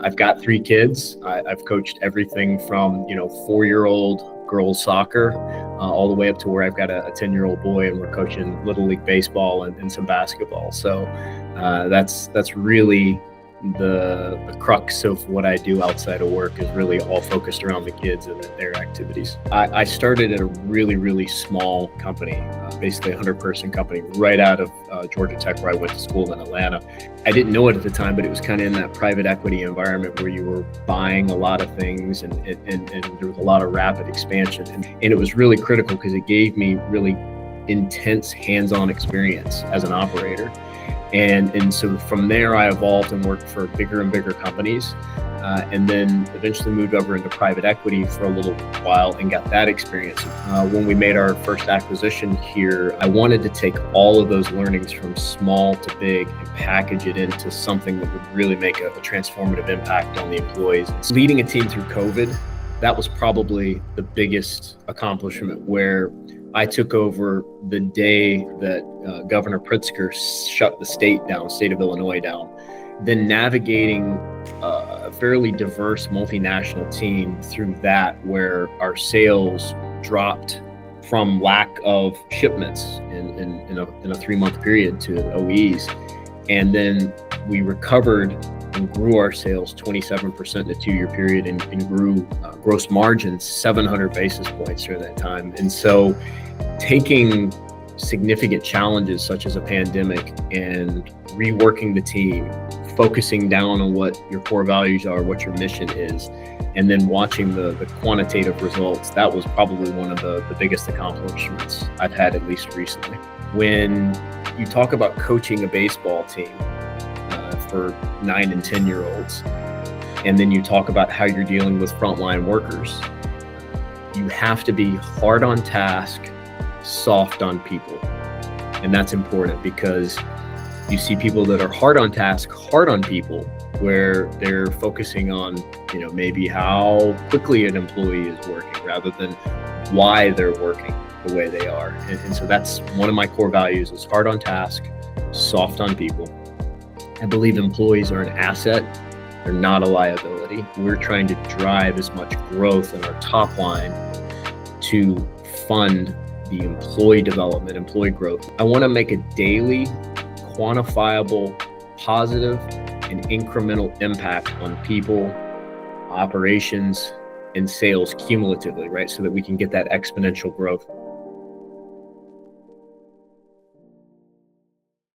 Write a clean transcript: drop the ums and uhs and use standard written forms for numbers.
I've got 3 kids. I've coached everything from 4-year-old girls soccer all the way up to where I've got a 10-year-old boy, and we're coaching Little League baseball and some basketball. So that's really the crux of what I do outside of work, is really all focused around the kids and their activities. I started at a really, really small company, basically a 100-person company right out of Georgia Tech, where I went to school in Atlanta. I didn't know it at the time, but it was kind of in that private equity environment where you were buying a lot of things, and there was a lot of rapid expansion. And it was really critical because it gave me really intense hands-on experience as an operator. And so from there, I evolved and worked for bigger and bigger companies, and then eventually moved over into private equity for a little while and got that experience. When we made our first acquisition here, I wanted to take all of those learnings from small to big and package it into something that would really make a transformative impact on the employees. Leading a team through COVID, that was probably the biggest accomplishment, where I took over the day that Governor Pritzker shut the state of Illinois down. Then navigating a fairly diverse multinational team through that, where our sales dropped from lack of shipments in a 3-month period to OEs. And then we recovered and grew our sales 27% in a 2-year period, and grew gross margins 700 basis points during that time. And so taking significant challenges such as a pandemic and reworking the team, focusing down on what your core values are, what your mission is, and then watching the quantitative results, that was probably one of the biggest accomplishments I've had, at least recently. When you talk about coaching a baseball team for 9 and 10-year-olds, and then you talk about how you're dealing with frontline workers, you have to be hard on task, soft on people. And that's important, because you see people that are hard on task, hard on people, where they're focusing on, maybe how quickly an employee is working rather than why they're working the way they are. And so that's one of my core values, is hard on task, soft on people. I believe employees are an asset. They're not a liability. We're trying to drive as much growth in our top line to fund the employee development, employee growth. I want to make a daily, quantifiable, positive, and incremental impact on people, operations, and sales cumulatively, right? So that we can get that exponential growth.